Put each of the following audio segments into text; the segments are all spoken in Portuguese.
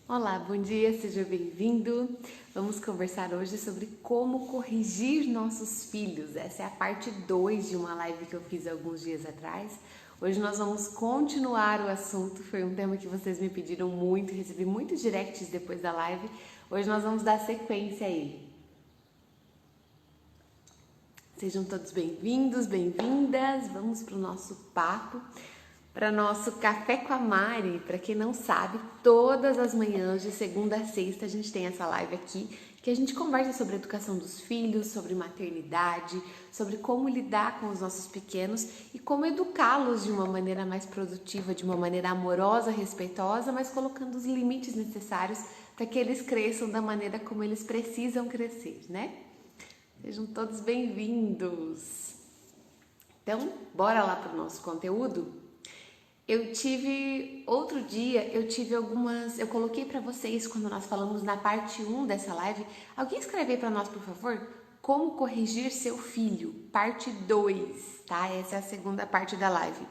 Olá, bom dia, seja bem-vindo. Vamos conversar hoje sobre como corrigir nossos filhos. Essa é a parte 2 de uma live que eu fiz alguns dias atrás. Hoje nós vamos continuar o assunto, foi um tema que vocês me pediram muito, recebi muitos directs depois da live. Hoje nós vamos dar sequência a ele. Sejam todos bem-vindos, bem-vindas. Vamos para o nosso papo. Para nosso Café com a Mari. Para quem não sabe, todas as manhãs, de segunda a sexta, a gente tem essa live aqui, que a gente conversa sobre a educação dos filhos, sobre maternidade, sobre como lidar com os nossos pequenos e como educá-los de uma maneira mais produtiva, de uma maneira amorosa, respeitosa, mas colocando os limites necessários para que eles cresçam da maneira como eles precisam crescer, né? Sejam todos bem-vindos! Então, bora lá para o nosso conteúdo? Eu coloquei para vocês quando nós falamos na parte 1 dessa live, alguém escreve aí para nós, por favor, como corrigir seu filho, parte 2, tá? Essa é a segunda parte da live.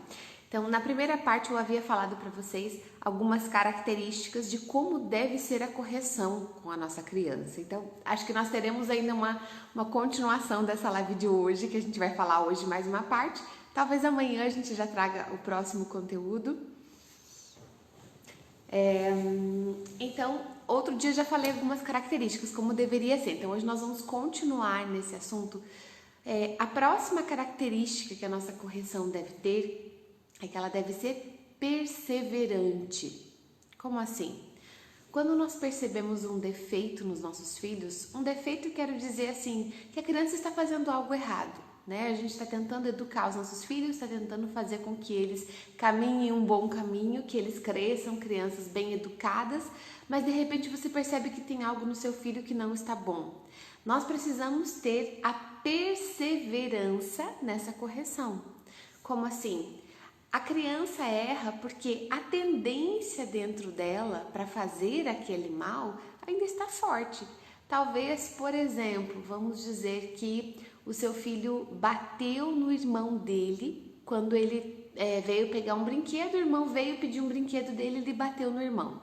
Então, na primeira parte eu havia falado para vocês algumas características de como deve ser a correção com a nossa criança. Então, acho que nós teremos ainda uma continuação dessa live de hoje, que a gente vai falar hoje mais uma parte. Talvez amanhã a gente já traga o próximo conteúdo. Então, outro dia eu já falei algumas características, como deveria ser. Então, hoje nós vamos continuar nesse assunto. A próxima característica que a nossa correção deve ter é que ela deve ser perseverante. Como assim? Quando nós percebemos um defeito nos nossos filhos, um defeito quero dizer assim, que a criança está fazendo algo errado. Né? A gente está tentando educar os nossos filhos, está tentando fazer com que eles caminhem um bom caminho, que eles cresçam, crianças bem educadas, mas de repente você percebe que tem algo no seu filho que não está bom. Nós precisamos ter a perseverança nessa correção. Como assim? A criança erra porque a tendência dentro dela para fazer aquele mal ainda está forte. Talvez, por exemplo, vamos dizer que o seu filho bateu no irmão dele quando ele veio pegar um brinquedo, o irmão veio pedir um brinquedo dele e ele bateu no irmão.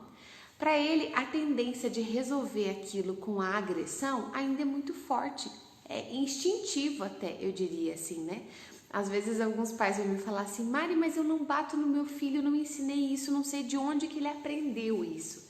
Para ele, a tendência de resolver aquilo com a agressão ainda é muito forte, é instintivo até, eu diria assim, né? Às vezes alguns pais vão me falar assim, Mari, mas eu não bato no meu filho, não ensinei isso, não sei de onde que ele aprendeu isso.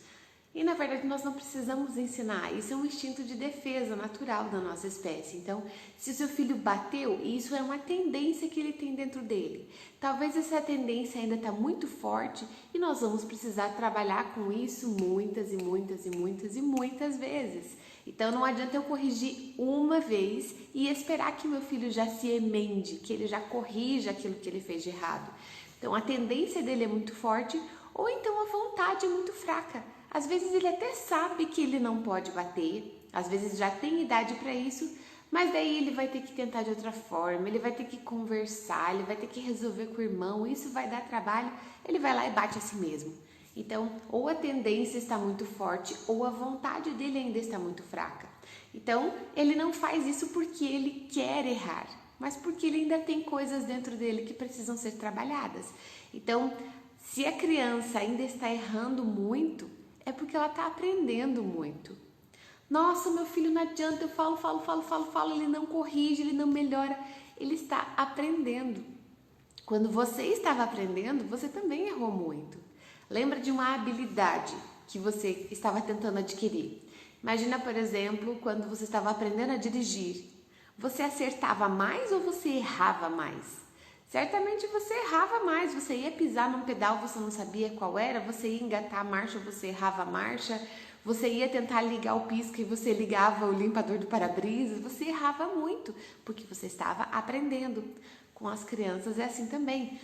E na verdade nós não precisamos ensinar, isso é um instinto de defesa natural da nossa espécie. Então, se o seu filho bateu, isso é uma tendência que ele tem dentro dele. Talvez essa tendência ainda está muito forte e nós vamos precisar trabalhar com isso muitas e muitas e muitas e muitas vezes. Então não adianta eu corrigir uma vez e esperar que meu filho já se emende, que ele já corrija aquilo que ele fez de errado. Então a tendência dele é muito forte ou então a vontade é muito fraca. Às vezes ele até sabe que ele não pode bater, às vezes já tem idade para isso, mas daí ele vai ter que tentar de outra forma, ele vai ter que conversar, ele vai ter que resolver com o irmão, isso vai dar trabalho, ele vai lá e bate a si mesmo. Então, ou a tendência está muito forte, ou a vontade dele ainda está muito fraca. Então, ele não faz isso porque ele quer errar, mas porque ele ainda tem coisas dentro dele que precisam ser trabalhadas. Então, se a criança ainda está errando muito, é porque ela está aprendendo muito. Nossa, meu filho não adianta, eu falo, ele não corrige, ele não melhora, ele está aprendendo. Quando você estava aprendendo, você também errou muito. Lembra de uma habilidade que você estava tentando adquirir. Imagina, por exemplo, quando você estava aprendendo a dirigir. Você acertava mais ou você errava mais? Certamente você errava mais, você ia pisar num pedal, você não sabia qual era, você ia engatar a marcha, você errava a marcha, você ia tentar ligar o pisca e você ligava o limpador do para-brisas, você errava muito, porque você estava aprendendo. Com as crianças é assim também.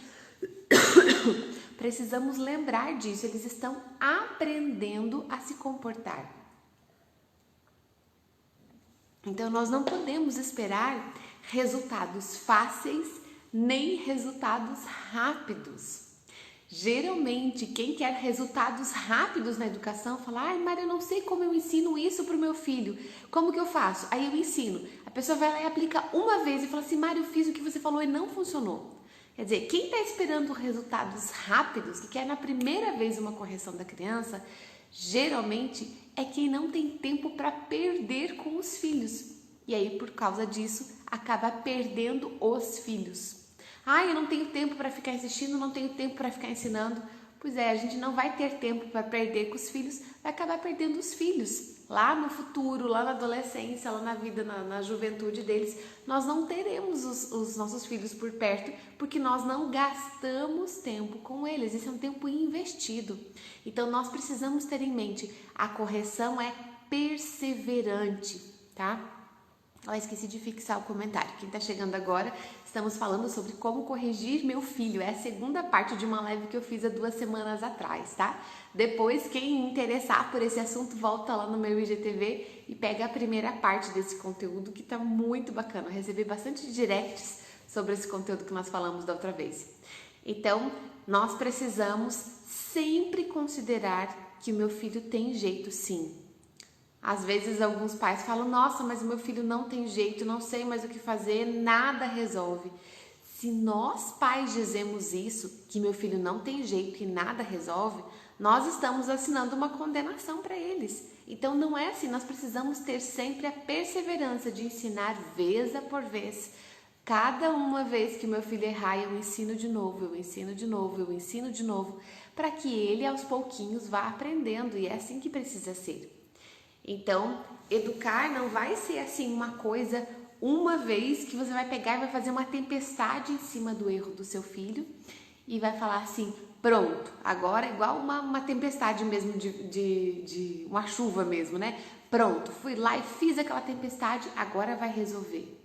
Precisamos lembrar disso, eles estão aprendendo a se comportar. Então nós não podemos esperar resultados fáceis nem resultados rápidos. Geralmente, quem quer resultados rápidos na educação fala, ai, Maria, eu não sei como eu ensino isso para o meu filho. Como que eu faço? Aí eu ensino. A pessoa vai lá e aplica uma vez e fala assim, Maria, eu fiz o que você falou e não funcionou. Quer dizer, quem está esperando resultados rápidos, que quer na primeira vez uma correção da criança, Geralmente é quem não tem tempo para perder com os filhos. E aí, por causa disso, acaba perdendo os filhos. Ah, eu não tenho tempo para ficar insistindo, não tenho tempo para ficar ensinando. Pois é, a gente não vai ter tempo para perder com os filhos, vai acabar perdendo os filhos. Lá no futuro, lá na adolescência, lá na vida, na juventude deles, nós não teremos os nossos filhos por perto, porque nós não gastamos tempo com eles. Esse é um tempo investido. Então, nós precisamos ter em mente, a correção é perseverante, tá? Esqueci de fixar o comentário. Quem está chegando agora, estamos falando sobre como corrigir meu filho. É a segunda parte de uma live que eu fiz há 2 semanas atrás, tá? Depois, quem interessar por esse assunto, volta lá no meu IGTV e pega a primeira parte desse conteúdo, que tá muito bacana. Eu recebi bastante directs sobre esse conteúdo que nós falamos da outra vez. Então, nós precisamos sempre considerar que o meu filho tem jeito, sim. Às vezes alguns pais falam, nossa, mas o meu filho não tem jeito, não sei mais o que fazer, nada resolve. Se nós pais dizemos isso, que meu filho não tem jeito e nada resolve, nós estamos assinando uma condenação para eles. Então não é assim, nós precisamos ter sempre a perseverança de ensinar vez por vez. Cada uma vez que o meu filho errar, eu ensino de novo, eu ensino de novo, eu ensino de novo, para que ele aos pouquinhos vá aprendendo, e é assim que precisa ser. Então, educar não vai ser assim uma coisa, uma vez que você vai pegar e vai fazer uma tempestade em cima do erro do seu filho e vai falar assim, pronto, agora é igual uma tempestade mesmo, de uma chuva mesmo, né? Pronto, fui lá e fiz aquela tempestade, agora vai resolver.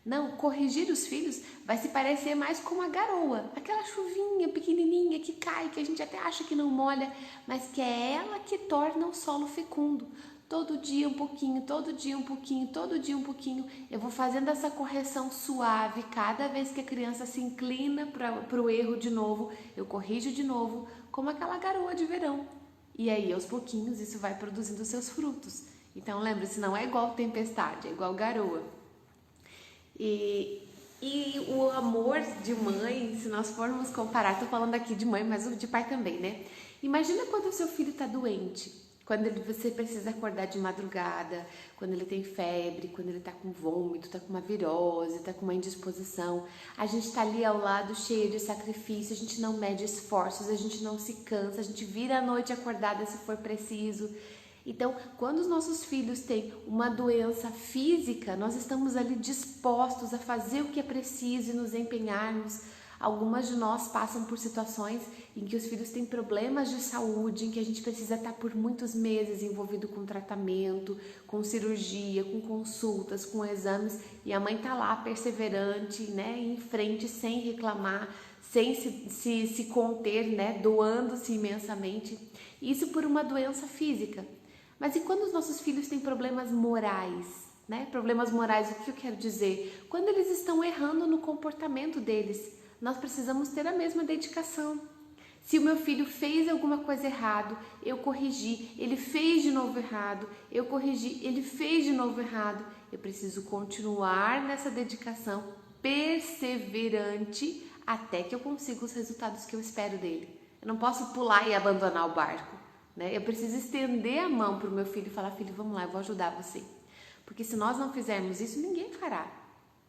Não, corrigir os filhos vai se parecer mais com uma garoa, aquela chuvinha pequenininha que cai, que a gente até acha que não molha, mas que é ela que torna o solo fecundo. Todo dia um pouquinho, todo dia um pouquinho, todo dia um pouquinho, eu vou fazendo essa correção suave, cada vez que a criança se inclina para o erro de novo, eu corrijo de novo, como aquela garoa de verão. E aí, aos pouquinhos, isso vai produzindo seus frutos. Então, lembre-se, não é igual tempestade, é igual garoa. E o amor de mãe, se nós formos comparar, estou falando aqui de mãe, mas de pai também, né? Imagina quando o seu filho está doente. Quando você precisa acordar de madrugada, quando ele tem febre, quando ele está com vômito, está com uma virose, está com uma indisposição. A gente está ali ao lado cheio de sacrifício, a gente não mede esforços, a gente não se cansa, a gente vira a noite acordada se for preciso. Então, quando os nossos filhos têm uma doença física, nós estamos ali dispostos a fazer o que é preciso e nos empenharmos. Algumas de nós passam por situações em que os filhos têm problemas de saúde, em que a gente precisa estar por muitos meses envolvido com tratamento, com cirurgia, com consultas, com exames, e a mãe está lá perseverante, né, em frente, sem reclamar, sem se conter, né, doando-se imensamente. Isso por uma doença física. Mas e quando os nossos filhos têm problemas morais? Né? Problemas morais, o que eu quero dizer? Quando eles estão errando no comportamento deles, nós precisamos ter a mesma dedicação. Se o meu filho fez alguma coisa errado, eu corrigi, ele fez de novo errado, eu corrigi, ele fez de novo errado, eu preciso continuar nessa dedicação perseverante até que eu consiga os resultados que eu espero dele. Eu não posso pular e abandonar o barco, né? Eu preciso estender a mão para o meu filho e falar, filho, vamos lá, eu vou ajudar você. Porque se nós não fizermos isso, ninguém fará.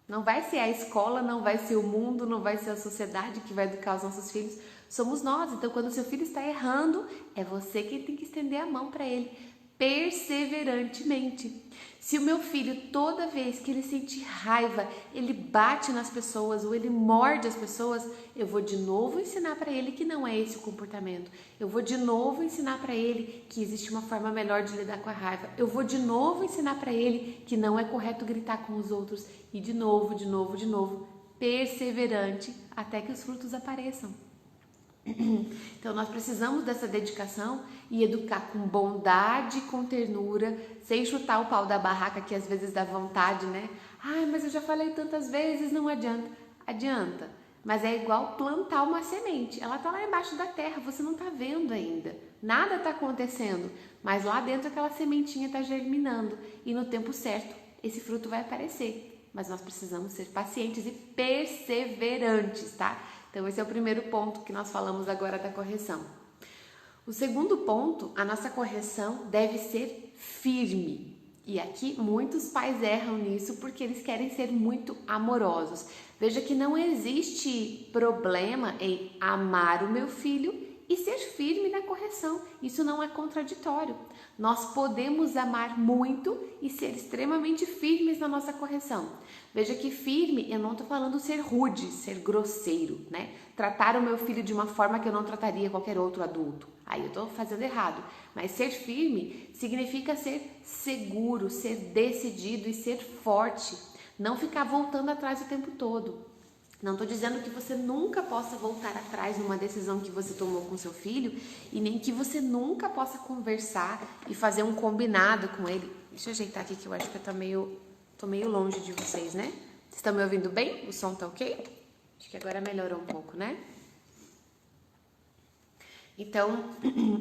Não vai ser a escola, não vai ser o mundo, não vai ser a sociedade que vai educar os nossos filhos. Somos nós. Então, quando o seu filho está errando, é você quem tem que estender a mão para ele, perseverantemente. Se o meu filho, toda vez que ele sente raiva, ele bate nas pessoas ou ele morde as pessoas, eu vou de novo ensinar para ele que não é esse o comportamento. Eu vou de novo ensinar para ele que existe uma forma melhor de lidar com a raiva. Eu vou de novo ensinar para ele que não é correto gritar com os outros. E de novo, perseverante até que os frutos apareçam. Então nós precisamos dessa dedicação e educar com bondade, com ternura, sem chutar o pau da barraca, que às vezes dá vontade, né? Ai, mas eu já falei tantas vezes, não adianta. Adianta, mas é igual plantar uma semente. Ela tá lá embaixo da terra, você não tá vendo ainda. Nada tá acontecendo, mas lá dentro aquela sementinha tá germinando e no tempo certo esse fruto vai aparecer. Mas nós precisamos ser pacientes e perseverantes, tá? Então esse é o primeiro ponto que nós falamos agora da correção. O segundo ponto, a nossa correção deve ser firme. E aqui muitos pais erram nisso porque eles querem ser muito amorosos. Veja que não existe problema em amar o meu filho e ser firme na correção. Isso não é contraditório. Nós podemos amar muito e ser extremamente firmes na nossa correção. Veja que firme, eu não estou falando ser rude, ser grosseiro, né? Tratar o meu filho de uma forma que eu não trataria qualquer outro adulto. Aí eu estou fazendo errado. Mas ser firme significa ser seguro, ser decidido e ser forte. Não ficar voltando atrás o tempo todo. Não estou dizendo que você nunca possa voltar atrás numa decisão que você tomou com seu filho e nem que você nunca possa conversar e fazer um combinado com ele. Deixa eu ajeitar aqui que eu acho que eu tô meio longe de vocês, né? Vocês estão me ouvindo bem? O som tá ok? Acho que agora melhorou um pouco, né? Então,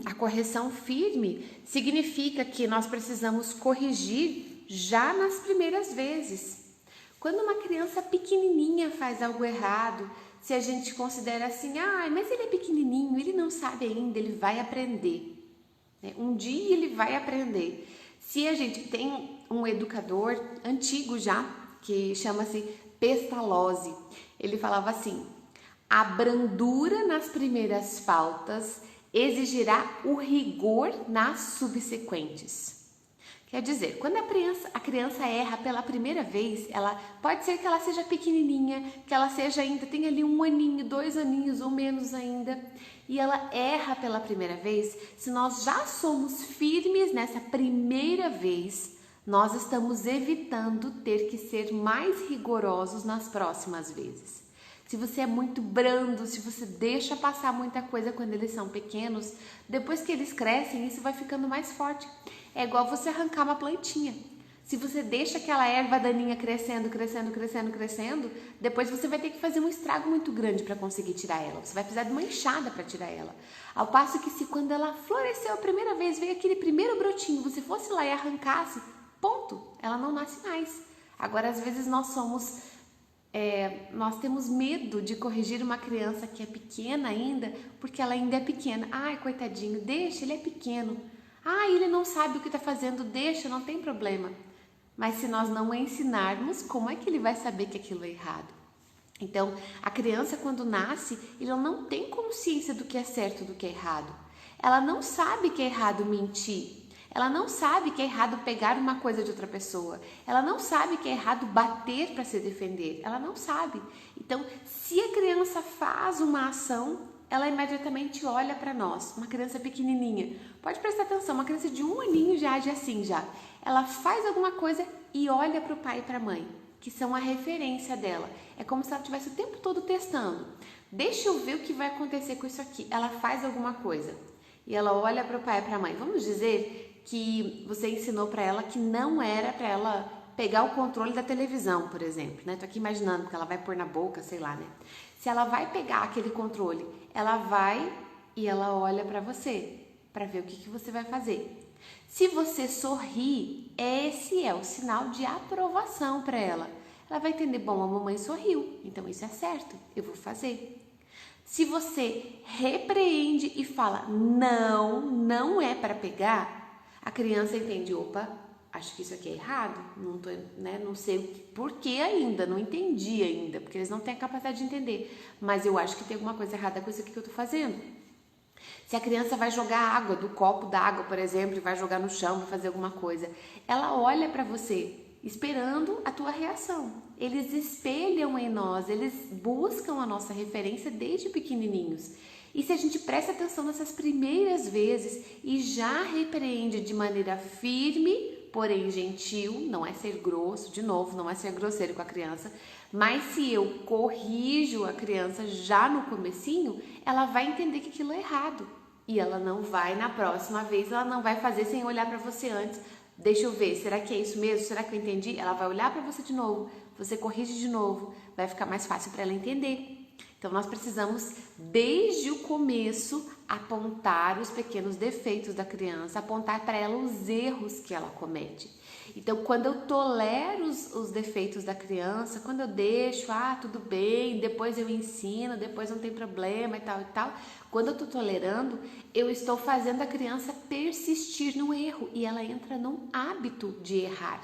a correção firme significa que nós precisamos corrigir já nas primeiras vezes. Quando uma criança pequenininha faz algo errado, se a gente considera assim, mas ele é pequenininho, ele não sabe ainda, ele vai aprender. Um dia ele vai aprender. Se a gente tem um educador antigo já, que chama-se Pestalozzi, ele falava assim, a brandura nas primeiras faltas exigirá o rigor nas subsequentes. Quer dizer, quando a criança erra pela primeira vez, ela pode ser que ela seja pequenininha, que ela seja ainda, tem ali 1 aninho, 2 aninhos ou menos ainda, e ela erra pela primeira vez, se nós já somos firmes nessa primeira vez, nós estamos evitando ter que ser mais rigorosos nas próximas vezes. Se você é muito brando, se você deixa passar muita coisa quando eles são pequenos, depois que eles crescem, isso vai ficando mais forte. É igual você arrancar uma plantinha. Se você deixa aquela erva daninha crescendo, depois você vai ter que fazer um estrago muito grande para conseguir tirar ela. Você vai precisar de uma enxada para tirar ela. Ao passo que se quando ela floresceu a primeira vez, veio aquele primeiro brotinho, você fosse lá e arrancasse, ponto, ela não nasce mais. Agora, às vezes nós temos medo de corrigir uma criança que é pequena ainda, porque ela ainda é pequena. Ai, coitadinho, deixa, ele é pequeno. Ele não sabe o que está fazendo, deixa, não tem problema. Mas se nós não ensinarmos, como é que ele vai saber que aquilo é errado? Então, a criança quando nasce, ela não tem consciência do que é certo e do que é errado. Ela não sabe que é errado mentir. Ela não sabe que é errado pegar uma coisa de outra pessoa. Ela não sabe que é errado bater para se defender. Ela não sabe. Então, se a criança faz uma ação, ela imediatamente olha para nós. Uma criança pequenininha. Pode prestar atenção, uma criança de 1 aninho já age assim já. Ela faz alguma coisa e olha para o pai e para a mãe, que são a referência dela. É como se ela estivesse o tempo todo testando. Deixa eu ver o que vai acontecer com isso aqui. Ela faz alguma coisa e ela olha para o pai e para a mãe. Vamos dizer que você ensinou para ela que não era para ela pegar o controle da televisão, por exemplo, né? Tô aqui imaginando que ela vai pôr na boca, sei lá, né? Se ela vai pegar aquele controle, ela vai e ela olha para você, para ver o que você vai fazer. Se você sorrir, esse é o sinal de aprovação para ela. Ela vai entender, bom, a mamãe sorriu, então isso é certo, eu vou fazer. Se você repreende e fala, não é para pegar, a criança entende, opa, acho que isso aqui é errado, não sei por que ainda, não entendi ainda, porque eles não têm a capacidade de entender, mas eu acho que tem alguma coisa errada com isso aqui que eu estou fazendo. Se a criança vai jogar água do copo d'água, por exemplo, e vai jogar no chão, vai fazer alguma coisa, ela olha para você, esperando a tua reação. Eles espelham em nós, eles buscam a nossa referência desde pequenininhos. E se a gente presta atenção nessas primeiras vezes e já repreende de maneira firme, porém gentil, não é ser grosso, de novo, não é ser grosseiro com a criança, mas se eu corrijo a criança já no comecinho, ela vai entender que aquilo é errado. E ela não vai, na próxima vez, ela não vai fazer sem olhar para você antes. Deixa eu ver, será que é isso mesmo? Será que eu entendi? Ela vai olhar para você de novo, você corrige de novo, vai ficar mais fácil para ela entender. Então, nós precisamos, desde o começo, apontar os pequenos defeitos da criança, apontar para ela os erros que ela comete. Então, quando eu tolero os defeitos da criança, quando eu deixo, tudo bem, depois eu ensino, depois não tem problema e tal, quando eu estou tolerando, eu estou fazendo a criança persistir no erro e ela entra num hábito de errar.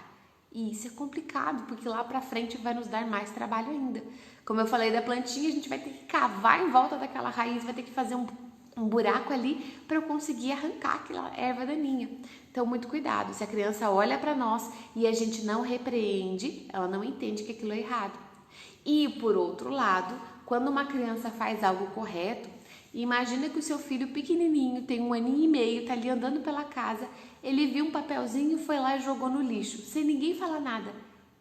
E isso é complicado, porque lá pra frente vai nos dar mais trabalho ainda. Como eu falei da plantinha, a gente vai ter que cavar em volta daquela raiz, vai ter que fazer um buraco ali para eu conseguir arrancar aquela erva daninha. Então, muito cuidado. Se a criança olha para nós e a gente não repreende, ela não entende que aquilo é errado. E, por outro lado, quando uma criança faz algo correto, imagina que o seu filho pequenininho, tem 1 aninho e meio, tá ali andando pela casa, ele viu um papelzinho, foi lá e jogou no lixo, sem ninguém falar nada.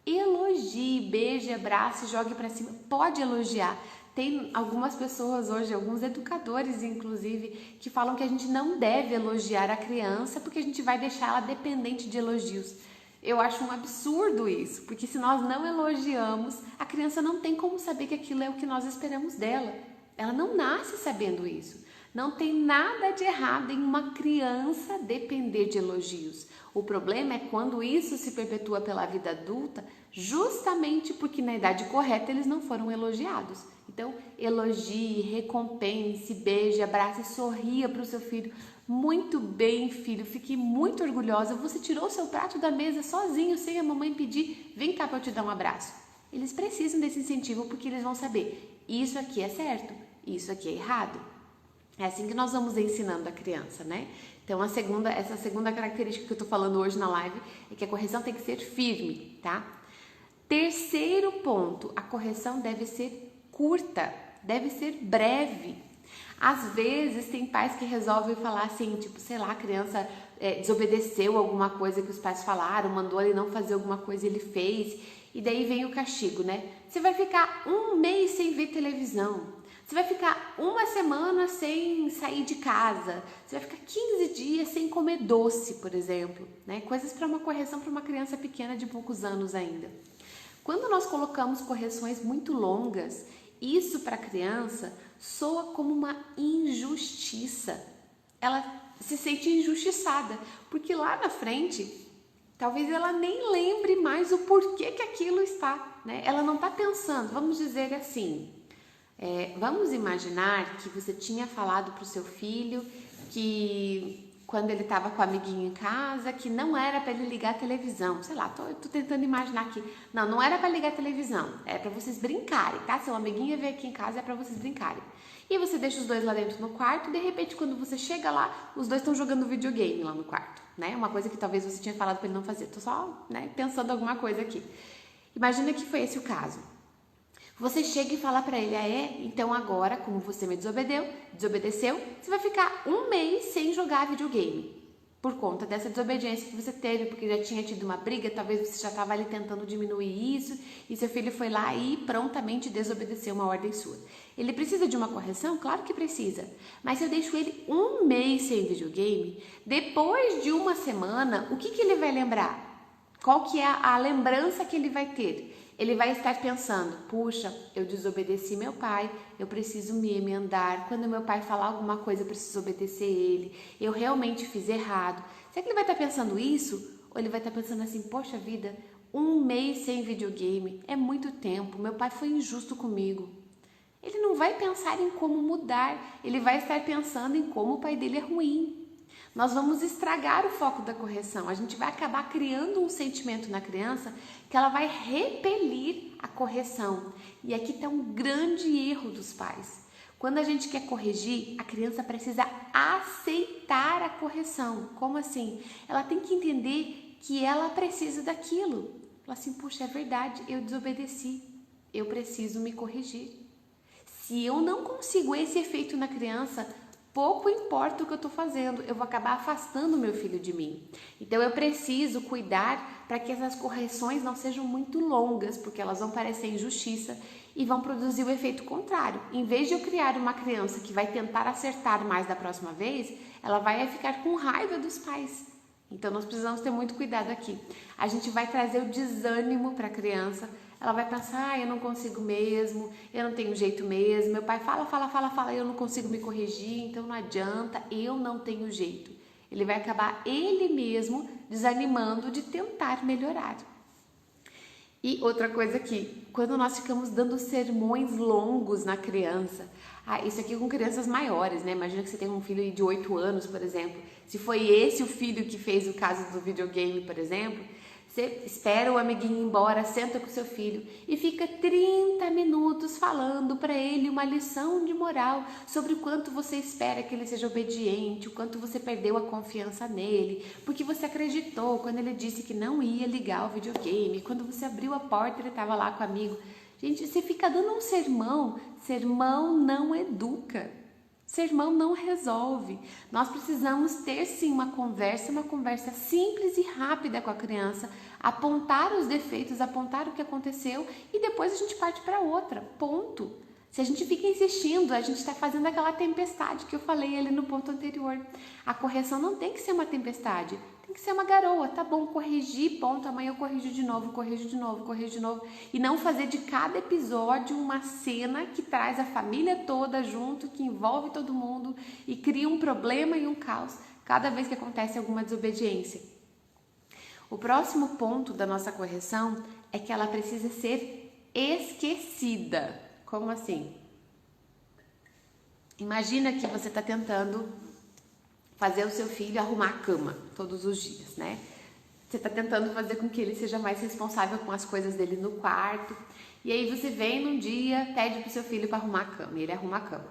Elogie, beije, abrace, jogue para cima. Pode elogiar. Tem algumas pessoas hoje, alguns educadores inclusive, que falam que a gente não deve elogiar a criança porque a gente vai deixar ela dependente de elogios. Eu acho um absurdo isso, porque se nós não elogiamos, a criança não tem como saber que aquilo é o que nós esperamos dela. Ela não nasce sabendo isso. Não tem nada de errado em uma criança depender de elogios. O problema é quando isso se perpetua pela vida adulta, justamente porque na idade correta eles não foram elogiados. Então, elogie, recompense, beije, abrace, sorria para o seu filho. Muito bem, filho, fiquei muito orgulhosa. Você tirou o seu prato da mesa sozinho, sem a mamãe pedir. Vem cá para eu te dar um abraço. Eles precisam desse incentivo porque eles vão saber, isso aqui é certo, isso aqui é errado. É assim que nós vamos ensinando a criança, né? Então, essa segunda característica que eu tô falando hoje na live é que a correção tem que ser firme, tá? Terceiro ponto, a correção deve ser curta, deve ser breve. Às vezes tem pais que resolvem falar assim, tipo, sei lá, a criança desobedeceu alguma coisa que os pais falaram, mandou ele não fazer alguma coisa e ele fez, e daí vem o castigo, né? Você vai ficar 1 mês sem ver televisão. Você vai ficar 1 semana sem sair de casa. Você vai ficar 15 dias sem comer doce, por exemplo, né? Coisas para uma correção para uma criança pequena de poucos anos ainda. Quando nós colocamos correções muito longas, isso para a criança soa como uma injustiça. Ela se sente injustiçada, porque lá na frente, talvez ela nem lembre mais o porquê que aquilo está, né? Ela não está pensando, vamos dizer assim, vamos imaginar que você tinha falado para o seu filho que quando ele estava com o amiguinho em casa, que não era para ele ligar a televisão. Sei lá, tô tentando imaginar aqui. Não era para ligar a televisão, é para vocês brincarem, tá? Seu amiguinho veio aqui em casa, é para vocês brincarem. E você deixa os dois lá dentro no quarto e de repente quando você chega lá, os dois estão jogando videogame lá no quarto, né? Uma coisa que talvez você tinha falado para ele não fazer. Tô só, né, pensando alguma coisa aqui. Imagina que foi esse o caso. Você chega e fala para ele, então agora, como você me desobedeceu, você vai ficar 1 mês sem jogar videogame. Por conta dessa desobediência que você teve, porque já tinha tido uma briga, talvez você já estava ali tentando diminuir isso, e seu filho foi lá e prontamente desobedeceu uma ordem sua. Ele precisa de uma correção? Claro que precisa. Mas se eu deixo ele 1 mês sem videogame, depois de 1 semana, o que ele vai lembrar? Qual que é a lembrança que ele vai ter? Ele vai estar pensando, puxa, eu desobedeci meu pai, eu preciso me emendar. Quando meu pai falar alguma coisa, eu preciso obedecer ele. Eu realmente fiz errado. Será que ele vai estar pensando isso? Ou ele vai estar pensando assim, poxa vida, 1 mês sem videogame é muito tempo, meu pai foi injusto comigo. Ele não vai pensar em como mudar, ele vai estar pensando em como o pai dele é ruim. Nós vamos estragar o foco da correção, a gente vai acabar criando um sentimento na criança que ela vai repelir a correção. E aqui está um grande erro dos pais. Quando a gente quer corrigir, a criança precisa aceitar a correção. Como assim? Ela tem que entender que ela precisa daquilo. Ela assim, puxa, é verdade, eu desobedeci, eu preciso me corrigir. Se eu não consigo esse efeito na criança, pouco importa o que eu estou fazendo, eu vou acabar afastando meu filho de mim. Então eu preciso cuidar para que essas correções não sejam muito longas, porque elas vão parecer injustiça e vão produzir o efeito contrário. Em vez de eu criar uma criança que vai tentar acertar mais da próxima vez, ela vai ficar com raiva dos pais. Então nós precisamos ter muito cuidado aqui. A gente vai trazer o desânimo para a criança, ela vai pensar, eu não consigo mesmo, eu não tenho jeito mesmo, meu pai fala, eu não consigo me corrigir, então não adianta, eu não tenho jeito. Ele vai acabar ele mesmo desanimando de tentar melhorar. E outra coisa aqui, quando nós ficamos dando sermões longos na criança, isso aqui com crianças maiores, né? Imagina que você tem um filho de 8 anos, por exemplo. Se foi esse o filho que fez o caso do videogame, por exemplo, você espera o amiguinho ir embora, senta com seu filho e fica 30 minutos falando para ele uma lição de moral sobre o quanto você espera que ele seja obediente, o quanto você perdeu a confiança nele, porque você acreditou quando ele disse que não ia ligar o videogame, quando você abriu a porta ele estava lá com o amigo. Gente, você fica dando um sermão, sermão não educa. Sermão não resolve. Nós precisamos ter sim uma conversa simples e rápida com a criança, apontar os defeitos, apontar o que aconteceu e depois a gente parte para outra. Ponto. Se a gente fica insistindo, a gente está fazendo aquela tempestade que eu falei ali no ponto anterior. A correção não tem que ser uma tempestade, tem que ser uma garoa. Tá bom, corrigir, ponto, amanhã eu corrijo de novo. E não fazer de cada episódio uma cena que traz a família toda junto, que envolve todo mundo e cria um problema e um caos cada vez que acontece alguma desobediência. O próximo ponto da nossa correção é que ela precisa ser esquecida. Como assim? Imagina que você está tentando fazer o seu filho arrumar a cama todos os dias, né? Você está tentando fazer com que ele seja mais responsável com as coisas dele no quarto. E aí você vem num dia, pede pro seu filho para arrumar a cama e ele arruma a cama.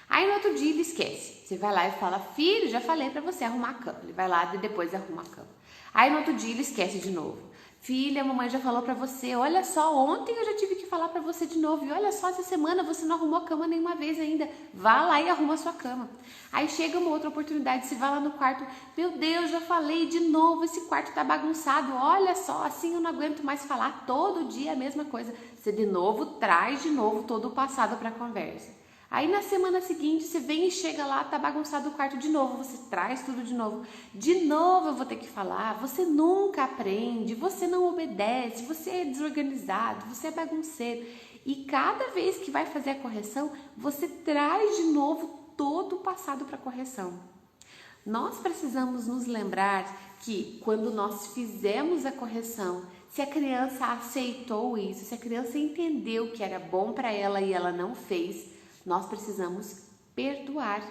Aí no outro dia ele esquece. Você vai lá e fala, filho, já falei para você arrumar a cama. Ele vai lá e depois arruma a cama. Aí no outro dia ele esquece de novo. Filha, a mamãe já falou pra você, olha só, ontem eu já tive que falar pra você de novo, e olha só, essa semana você não arrumou a cama nenhuma vez ainda, vá lá e arruma a sua cama. Aí chega uma outra oportunidade, você vai lá no quarto, meu Deus, já falei de novo, esse quarto tá bagunçado, olha só, assim eu não aguento mais falar, todo dia a mesma coisa. Você de novo traz de novo todo o passado pra conversa. Aí na semana seguinte você vem e chega lá, tá bagunçado o quarto de novo, você traz tudo de novo. De novo eu vou ter que falar, você nunca aprende, você não obedece, você é desorganizado, você é bagunceiro. E cada vez que vai fazer a correção, você traz de novo todo o passado para a correção. Nós precisamos nos lembrar que quando nós fizemos a correção, se a criança aceitou isso, se a criança entendeu que era bom para ela e ela não fez, nós precisamos perdoar,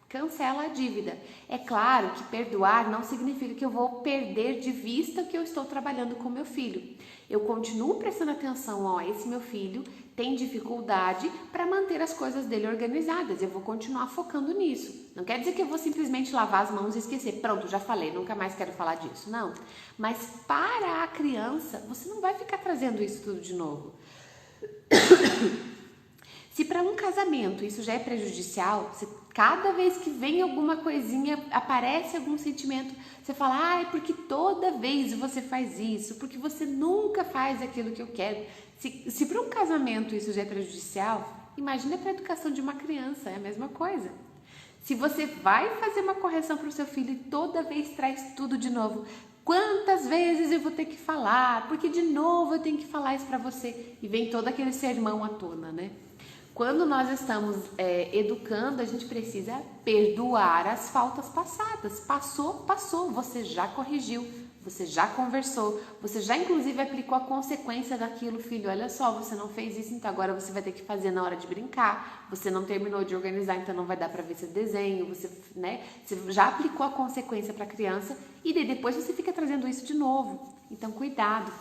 cancela a dívida. É claro que perdoar não significa que eu vou perder de vista que eu estou trabalhando com meu filho. Eu continuo prestando atenção, esse meu filho tem dificuldade para manter as coisas dele organizadas, eu vou continuar focando nisso. Não quer dizer que eu vou simplesmente lavar as mãos e esquecer, pronto, já falei, nunca mais quero falar disso, não. Mas para a criança, você não vai ficar trazendo isso tudo de novo. Se para um casamento isso já é prejudicial, se cada vez que vem alguma coisinha, aparece algum sentimento, você fala, é porque toda vez você faz isso, porque você nunca faz aquilo que eu quero. Se para um casamento isso já é prejudicial, imagina para a educação de uma criança, é a mesma coisa. Se você vai fazer uma correção para o seu filho e toda vez traz tudo de novo, quantas vezes eu vou ter que falar, porque de novo eu tenho que falar isso para você, e vem todo aquele sermão à tona, né? Quando nós estamos educando, a gente precisa perdoar as faltas passadas. Passou, você já corrigiu, você já conversou, você já inclusive aplicou a consequência daquilo, filho, olha só, você não fez isso, então agora você vai ter que fazer na hora de brincar, você não terminou de organizar, então não vai dar para ver seu desenho, você já aplicou a consequência para a criança e depois você fica trazendo isso de novo. Então cuidado.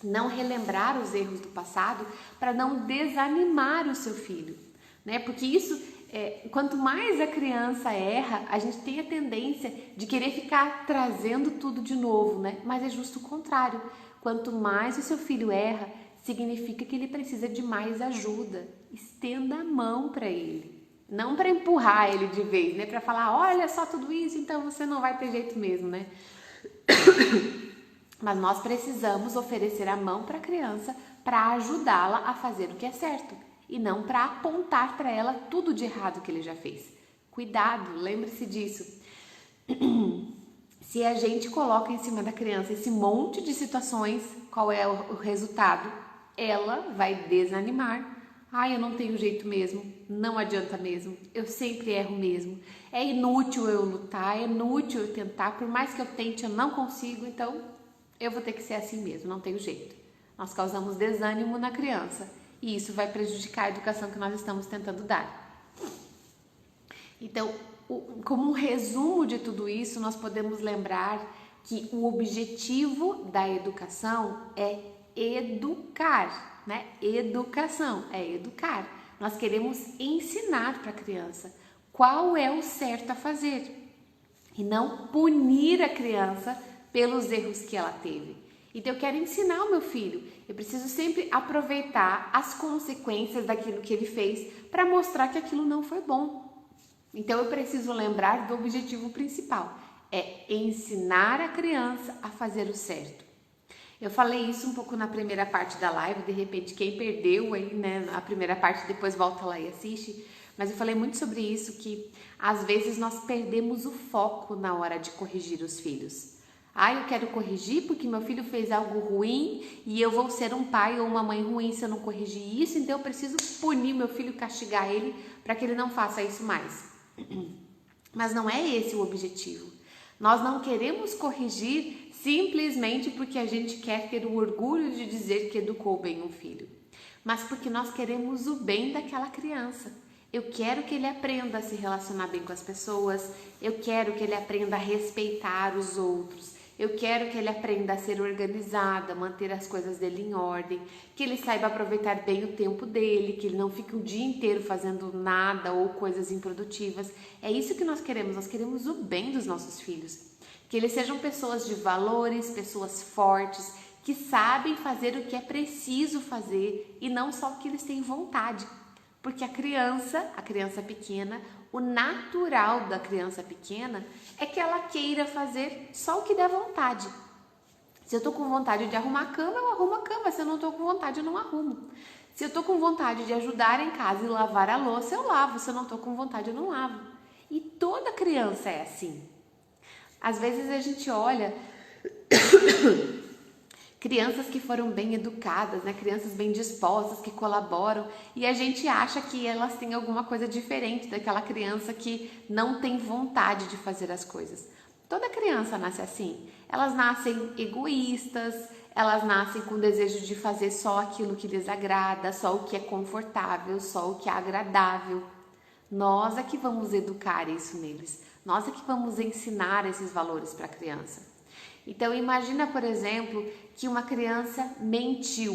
Não relembrar os erros do passado para não desanimar o seu filho, né? Porque isso, quanto mais a criança erra, a gente tem a tendência de querer ficar trazendo tudo de novo, né? Mas é justo o contrário. Quanto mais o seu filho erra, significa que ele precisa de mais ajuda. Estenda a mão para ele. Não para empurrar ele de vez, né? Para falar, olha só tudo isso, então você não vai ter jeito mesmo, né? Mas nós precisamos oferecer a mão para a criança para ajudá-la a fazer o que é certo e não para apontar para ela tudo de errado que ele já fez. Cuidado, lembre-se disso. Se a gente coloca em cima da criança esse monte de situações, qual é o resultado? ela vai desanimar. Eu não tenho jeito mesmo, não adianta mesmo, eu sempre erro mesmo, é inútil eu lutar, é inútil eu tentar, por mais que eu tente eu não consigo, então eu vou ter que ser assim mesmo, não tenho jeito. Nós causamos desânimo na criança e isso vai prejudicar a educação que nós estamos tentando dar. Então, como um resumo de tudo isso, nós podemos lembrar que o objetivo da educação é educar. Né? Educação é educar. Nós queremos ensinar para a criança qual é o certo a fazer e não punir a criança pelos erros que ela teve. Então eu quero ensinar o meu filho, eu preciso sempre aproveitar as consequências daquilo que ele fez para mostrar que aquilo não foi bom. Então eu preciso lembrar do objetivo principal, é ensinar a criança a fazer o certo. Eu falei isso um pouco na primeira parte da live, de repente quem perdeu aí, né, a primeira parte depois volta lá e assiste, mas eu falei muito sobre isso, que às vezes nós perdemos o foco na hora de corrigir os filhos. Eu quero corrigir porque meu filho fez algo ruim e eu vou ser um pai ou uma mãe ruim se eu não corrigir isso, então eu preciso punir meu filho, castigar ele para que ele não faça isso mais. Mas não é esse o objetivo. Nós não queremos corrigir simplesmente porque a gente quer ter o orgulho de dizer que educou bem um filho, mas porque nós queremos o bem daquela criança. Eu quero que ele aprenda a se relacionar bem com as pessoas, eu quero que ele aprenda a respeitar os outros, eu quero que ele aprenda a ser organizado, a manter as coisas dele em ordem, que ele saiba aproveitar bem o tempo dele, que ele não fique o dia inteiro fazendo nada ou coisas improdutivas. É isso que nós queremos o bem dos nossos filhos. Que eles sejam pessoas de valores, pessoas fortes, que sabem fazer o que é preciso fazer e não só o que eles têm vontade. Porque a criança pequena, o natural da criança pequena é que ela queira fazer só o que der vontade. Se eu estou com vontade de arrumar a cama, eu arrumo a cama. Se eu não estou com vontade, eu não arrumo. Se eu estou com vontade de ajudar em casa e lavar a louça, eu lavo. Se eu não estou com vontade, eu não lavo. E toda criança é assim. Às vezes a gente olha crianças que foram bem educadas, né? Crianças bem dispostas, que colaboram, e a gente acha que elas têm alguma coisa diferente daquela criança que não tem vontade de fazer as coisas. Toda criança nasce assim. Elas nascem egoístas, elas nascem com o desejo de fazer só aquilo que lhes agrada, só o que é confortável, só o que é agradável. Nós é que vamos educar isso neles. Nós é que vamos ensinar esses valores para a criança. Então imagina, por exemplo, que uma criança mentiu,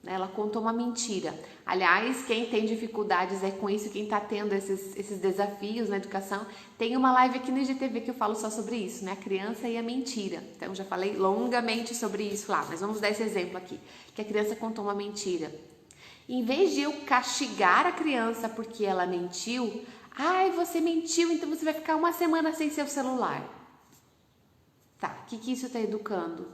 né? Ela contou uma mentira. Aliás, quem tem dificuldades com isso, quem está tendo esses desafios na educação, tem uma live aqui no IGTV que eu falo só sobre isso, né? A criança e a mentira. Então já falei longamente sobre isso lá, mas vamos dar esse exemplo aqui, que a criança contou uma mentira. Em vez de eu castigar a criança porque ela mentiu, você mentiu, então você vai ficar uma semana sem seu celular. Tá, o que isso está educando?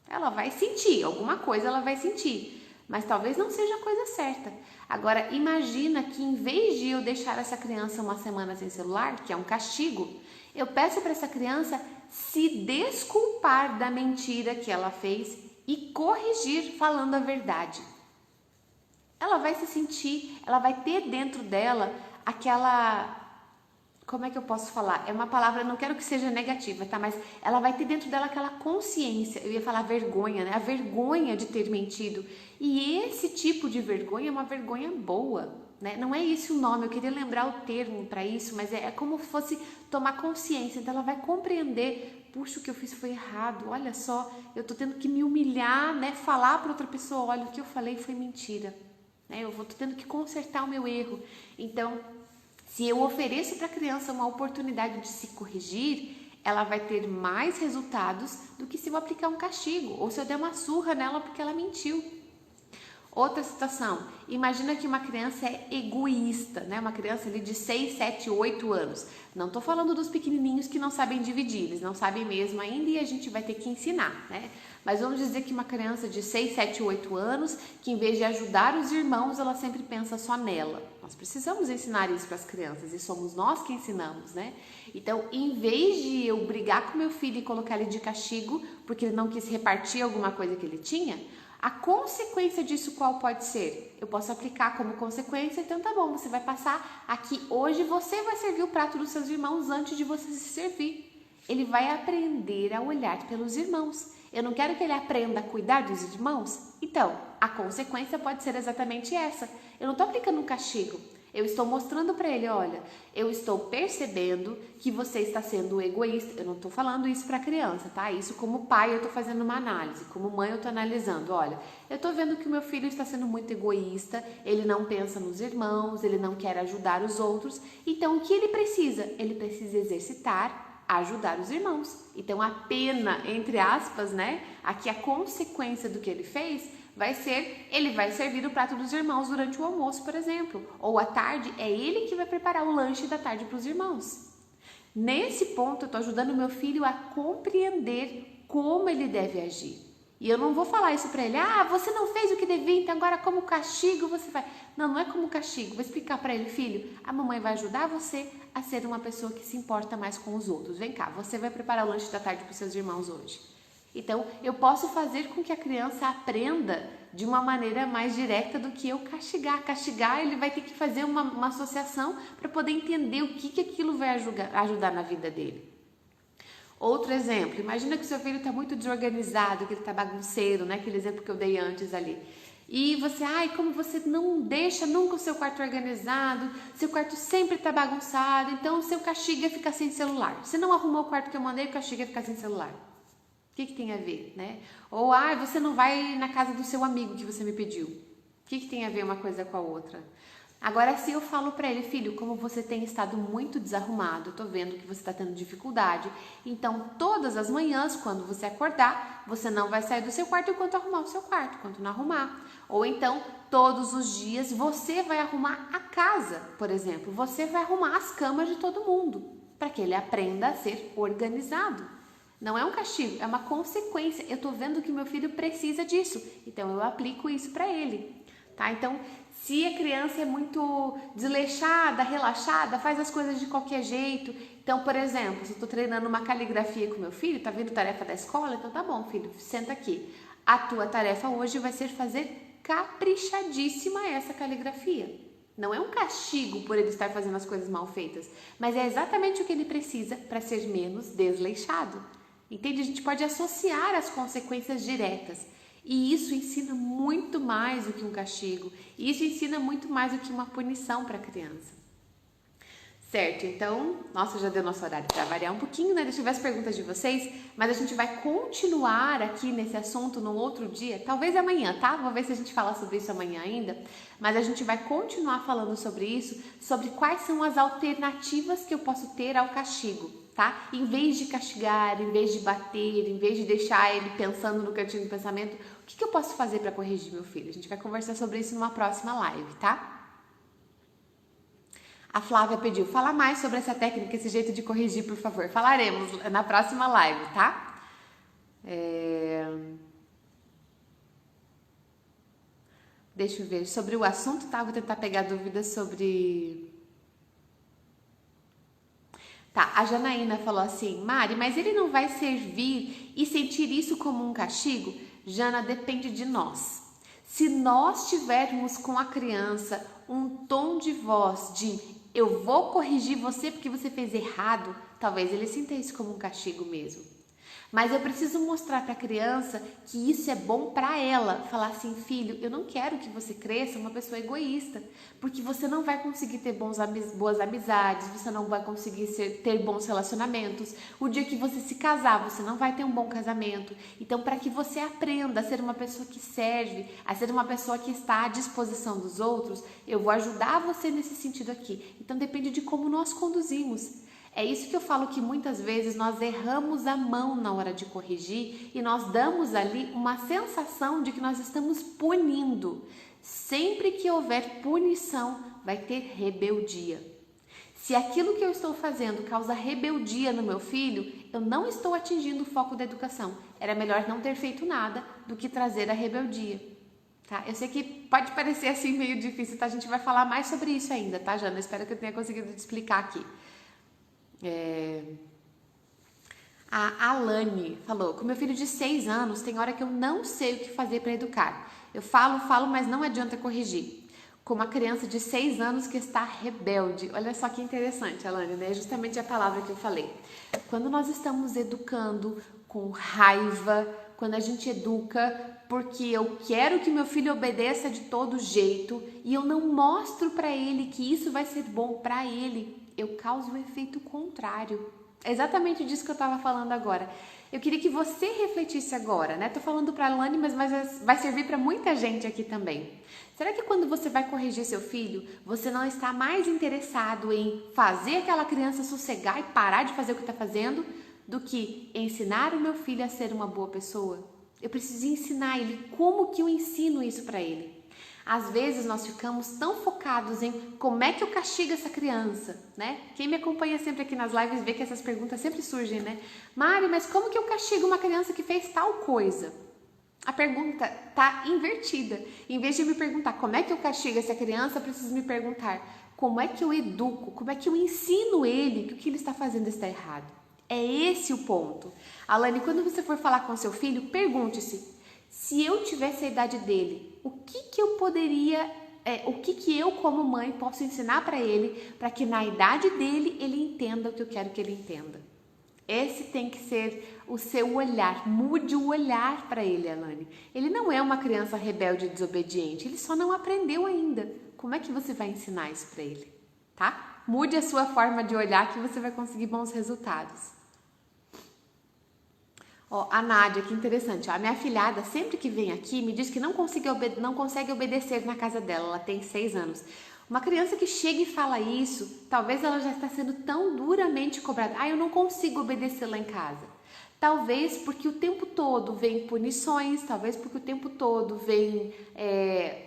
Ela vai sentir, alguma coisa ela vai sentir, mas talvez não seja a coisa certa. Agora, imagina que em vez de eu deixar essa criança uma semana sem celular, que é um castigo, eu peço para essa criança se desculpar da mentira que ela fez e corrigir falando a verdade. Ela vai se sentir, ela vai ter dentro dela aquela... Como é que eu posso falar? É uma palavra, não quero que seja negativa, tá? Mas ela vai ter dentro dela aquela consciência, eu ia falar vergonha, né? A vergonha de ter mentido. E esse tipo de vergonha é uma vergonha boa, né? Não é esse o nome, eu queria lembrar o termo para isso, mas é como se fosse tomar consciência. Então ela vai compreender, puxa, o que eu fiz foi errado, olha só, eu tô tendo que me humilhar, né? Falar para outra pessoa, olha, o que eu falei foi mentira. Eu tô tendo que consertar o meu erro. Então, se eu ofereço para a criança uma oportunidade de se corrigir, ela vai ter mais resultados do que se eu aplicar um castigo ou se eu der uma surra nela porque ela mentiu. Outra situação, imagina que uma criança é egoísta, né? Uma criança ali de 6, 7, 8 anos. Não estou falando dos pequenininhos que não sabem dividir, eles não sabem mesmo ainda e a gente vai ter que ensinar, né? Mas vamos dizer que uma criança de 6, 7, 8 anos, que em vez de ajudar os irmãos, ela sempre pensa só nela. Nós precisamos ensinar isso para as crianças e somos nós que ensinamos, né? Então, em vez de eu brigar com meu filho e colocar ele de castigo porque ele não quis repartir alguma coisa que ele tinha, A consequência disso qual pode ser? Eu posso aplicar como consequência, então tá bom, você vai passar aqui hoje, você vai servir o prato dos seus irmãos antes de você se servir. Ele vai aprender a olhar pelos irmãos. Eu não quero que ele aprenda a cuidar dos irmãos? Então, a consequência pode ser exatamente essa. Eu não estou aplicando um castigo. Eu estou mostrando para ele, olha, eu estou percebendo que você está sendo egoísta. Eu não estou falando isso para a criança, tá? Isso como pai eu estou fazendo uma análise, como mãe eu estou analisando. Olha, eu estou vendo que o meu filho está sendo muito egoísta, ele não pensa nos irmãos, ele não quer ajudar os outros. Então, o que ele precisa? Ele precisa exercitar ajudar os irmãos. Então a pena, entre aspas, né? Aqui a consequência do que ele fez vai ser, ele vai servir o prato dos irmãos durante o almoço, por exemplo. Ou à tarde, é ele que vai preparar o lanche da tarde para os irmãos. Nesse ponto, eu estou ajudando o meu filho a compreender como ele deve agir. E eu não vou falar isso para ele, você não fez o que devia, então agora como castigo você vai... Não, não é como castigo, vou explicar para ele, filho, a mamãe vai ajudar você a ser uma pessoa que se importa mais com os outros. Vem cá, você vai preparar o lanche da tarde para os seus irmãos hoje. Então, eu posso fazer com que a criança aprenda de uma maneira mais direta do que eu castigar. Castigar, ele vai ter que fazer uma associação para poder entender o que aquilo vai ajudar na vida dele. Outro exemplo, imagina que o seu filho está muito desorganizado, que ele está bagunceiro, né? Aquele exemplo que eu dei antes ali. E você, como você não deixa nunca o seu quarto organizado, seu quarto sempre está bagunçado, então o seu castigo é ficar sem celular. Se não arrumou o quarto que eu mandei, o castigo é ficar sem celular. O que tem a ver, né? Ou, você não vai na casa do seu amigo que você me pediu. O que tem a ver uma coisa com a outra? Agora, se eu falo para ele, filho, como você tem estado muito desarrumado, eu tô vendo que você está tendo dificuldade, então todas as manhãs, quando você acordar, você não vai sair do seu quarto enquanto arrumar o seu quarto, enquanto não arrumar. Ou então, todos os dias, você vai arrumar a casa, por exemplo, você vai arrumar as camas de todo mundo, para que ele aprenda a ser organizado. Não é um castigo, é uma consequência. Eu tô vendo que meu filho precisa disso, então eu aplico isso para ele, tá? Então, se a criança é muito desleixada, relaxada, faz as coisas de qualquer jeito. Então, por exemplo, se eu estou treinando uma caligrafia com meu filho, tá vendo tarefa da escola? Então tá bom, filho, senta aqui. A tua tarefa hoje vai ser fazer caprichadíssima essa caligrafia. Não é um castigo por ele estar fazendo as coisas mal feitas, mas é exatamente o que ele precisa para ser menos desleixado. Entende? A gente pode associar as consequências diretas. E isso ensina muito mais do que um castigo. Isso ensina muito mais do que uma punição para a criança. Certo? Então, nossa, já deu nosso horário para variar um pouquinho, né? Deixa eu ver as perguntas de vocês. Mas a gente vai continuar aqui nesse assunto no outro dia. Talvez amanhã, tá? Vou ver se a gente fala sobre isso amanhã ainda. Mas a gente vai continuar falando sobre isso, sobre quais são as alternativas que eu posso ter ao castigo. Tá? Em vez de castigar, em vez de bater, em vez de deixar ele pensando no cantinho do pensamento, o que eu posso fazer para corrigir meu filho? A gente vai conversar sobre isso numa próxima live, tá? A Flávia pediu, fala mais sobre essa técnica, esse jeito de corrigir, por favor. Falaremos na próxima live, tá? Deixa eu ver, sobre o assunto, tá? Vou tentar pegar dúvidas sobre... Tá, a Janaína falou assim, Mari, mas ele não vai servir e sentir isso como um castigo? Jana, depende de nós. Se nós tivermos com a criança um tom de voz de eu vou corrigir você porque você fez errado, talvez ele sinta isso como um castigo mesmo. Mas eu preciso mostrar para a criança que isso é bom para ela. Falar assim, filho, eu não quero que você cresça uma pessoa egoísta, porque você não vai conseguir ter boas amizades, você não vai conseguir ter bons relacionamentos. O dia que você se casar, você não vai ter um bom casamento. Então, para que você aprenda a ser uma pessoa que serve, a ser uma pessoa que está à disposição dos outros, eu vou ajudar você nesse sentido aqui. Então, depende de como nós conduzimos. É isso que eu falo, que muitas vezes nós erramos a mão na hora de corrigir e nós damos ali uma sensação de que nós estamos punindo. Sempre que houver punição, vai ter rebeldia. Se aquilo que eu estou fazendo causa rebeldia no meu filho, eu não estou atingindo o foco da educação. Era melhor não ter feito nada do que trazer a rebeldia. Tá? Eu sei que pode parecer assim meio difícil, tá? A gente vai falar mais sobre isso ainda, tá, Jana? Espero que eu tenha conseguido te explicar aqui. A Alane falou: com meu filho de 6 anos, tem hora que eu não sei o que fazer para educar. Eu falo, mas não adianta corrigir. Com uma criança de 6 anos que está rebelde. Olha só que interessante, Alane, né? É justamente a palavra que eu falei. Quando nós estamos educando com raiva, quando a gente educa porque eu quero que meu filho obedeça de todo jeito e eu não mostro para ele que isso vai ser bom para ele, eu causo o efeito contrário. É exatamente disso que eu estava falando agora. Eu queria que você refletisse agora, né? Tô falando para a Alane, mas vai servir para muita gente aqui também. Será que quando você vai corrigir seu filho, você não está mais interessado em fazer aquela criança sossegar e parar de fazer o que está fazendo, do que ensinar o meu filho a ser uma boa pessoa? Eu preciso ensinar ele. Como que eu ensino isso para ele? Às vezes nós ficamos tão focados em como é que eu castigo essa criança, né? Quem me acompanha sempre aqui nas lives vê que essas perguntas sempre surgem, né? Mari, mas como que eu castigo uma criança que fez tal coisa? A pergunta tá invertida. Em vez de me perguntar como é que eu castigo essa criança, eu preciso me perguntar como é que eu educo, como é que eu ensino ele que o que ele está fazendo está errado. É esse o ponto. Alane, quando você for falar com seu filho, pergunte-se: se eu tivesse a idade dele, o que eu poderia, o que eu como mãe posso ensinar para ele, para que na idade dele ele entenda o que eu quero que ele entenda. Esse tem que ser o seu olhar. Mude o olhar para ele, Alane. Ele não é uma criança rebelde e desobediente, ele só não aprendeu ainda. Como é que você vai ensinar isso para ele, tá? Mude a sua forma de olhar que você vai conseguir bons resultados. Ó, a Nádia, que interessante. A minha afilhada, sempre que vem aqui, me diz que não consegue obedecer na casa dela. Ela tem 6 anos. Uma criança que chega e fala isso, talvez ela já está sendo tão duramente cobrada. Eu não consigo obedecer lá em casa. Talvez porque o tempo todo vem punições, talvez porque o tempo todo vem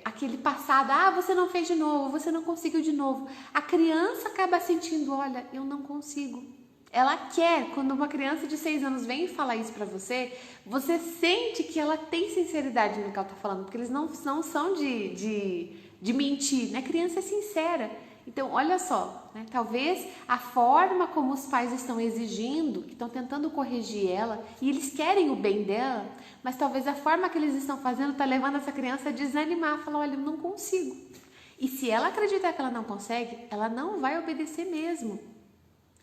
aquele passado. Você não fez de novo, você não conseguiu de novo. A criança acaba sentindo, olha, eu não consigo. Ela quer, quando uma criança de 6 anos vem falar isso pra você, você sente que ela tem sinceridade no que ela tá falando, porque eles não são de mentir, né? A criança é sincera. Então, olha só, né? Talvez a forma como os pais estão exigindo, que estão tentando corrigir ela, e eles querem o bem dela, mas talvez a forma que eles estão fazendo está levando essa criança a desanimar, a falar, olha, eu não consigo. E se ela acreditar que ela não consegue, ela não vai obedecer mesmo.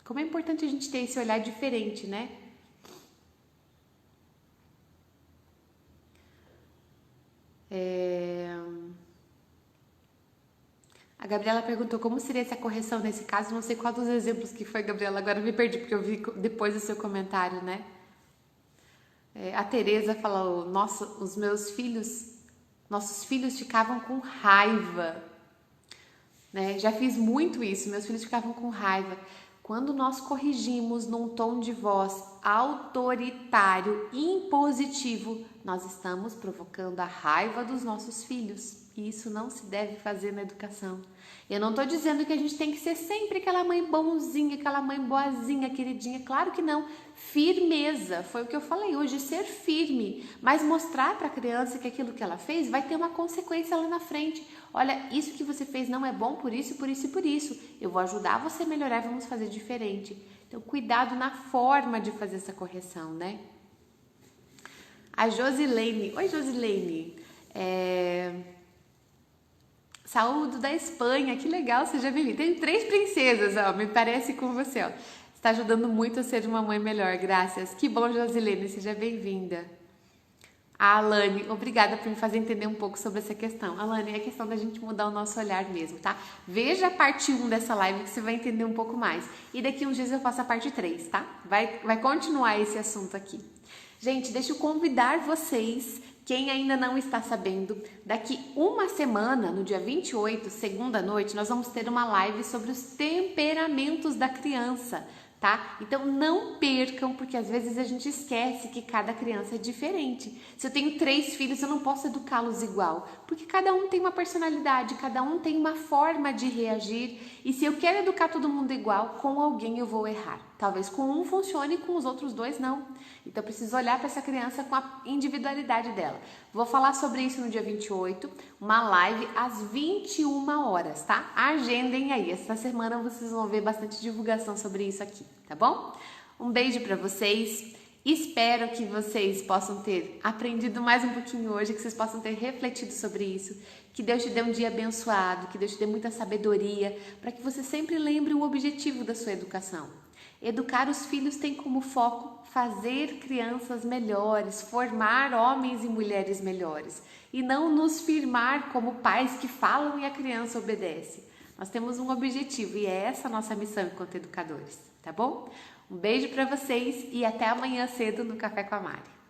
Como é importante a gente ter esse olhar diferente, né? A Gabriela perguntou como seria essa correção nesse caso. Não sei qual dos exemplos que foi, Gabriela. Agora eu me perdi, porque eu vi depois do seu comentário, né? A Tereza falou: nossa, nossos filhos ficavam com raiva. Né? Já fiz muito isso, meus filhos ficavam com raiva. Quando nós corrigimos num tom de voz autoritário e impositivo, nós estamos provocando a raiva dos nossos filhos. E isso não se deve fazer na educação. Eu não estou dizendo que a gente tem que ser sempre aquela mãe bonzinha, aquela mãe boazinha, queridinha. Claro que não. Firmeza, foi o que eu falei hoje, ser firme. Mas mostrar para a criança que aquilo que ela fez vai ter uma consequência lá na frente. Olha, isso que você fez não é bom por isso, por isso e por isso. Eu vou ajudar você a melhorar e vamos fazer diferente. Então, cuidado na forma de fazer essa correção, né? A Josilene. Oi, Josilene. Saúdo da Espanha, que legal, seja bem-vinda. Tem 3 princesas, ó, me parece com você, ó. Está ajudando muito a ser uma mãe melhor, graças. Que bom, Josilene, seja bem-vinda. A Alane, obrigada por me fazer entender um pouco sobre essa questão. Alane, é questão da gente mudar o nosso olhar mesmo, tá? Veja a parte 1 dessa live que você vai entender um pouco mais. E daqui uns dias eu faço a parte 3, tá? Vai continuar esse assunto aqui. Gente, deixa eu convidar vocês, quem ainda não está sabendo, daqui uma semana, no dia 28, segunda noite, nós vamos ter uma live sobre os temperamentos da criança, tá? Então não percam, porque às vezes a gente esquece que cada criança é diferente. Se eu tenho 3 filhos, eu não posso educá-los igual, porque cada um tem uma personalidade, cada um tem uma forma de reagir, e se eu quero educar todo mundo igual, com alguém eu vou errar. Talvez com um funcione e com os outros 2 não. Então eu preciso olhar para essa criança com a individualidade dela. Vou falar sobre isso no dia 28, uma live às 21 horas, tá? Agendem aí, essa semana vocês vão ver bastante divulgação sobre isso aqui, tá bom? Um beijo para vocês. Espero que vocês possam ter aprendido mais um pouquinho hoje, que vocês possam ter refletido sobre isso. Que Deus te dê um dia abençoado, que Deus te dê muita sabedoria, para que você sempre lembre o objetivo da sua educação. Educar os filhos tem como foco fazer crianças melhores, formar homens e mulheres melhores, e não nos firmar como pais que falam e a criança obedece. Nós temos um objetivo e é essa a nossa missão enquanto educadores, tá bom? Um beijo para vocês e até amanhã cedo no Café com a Mari.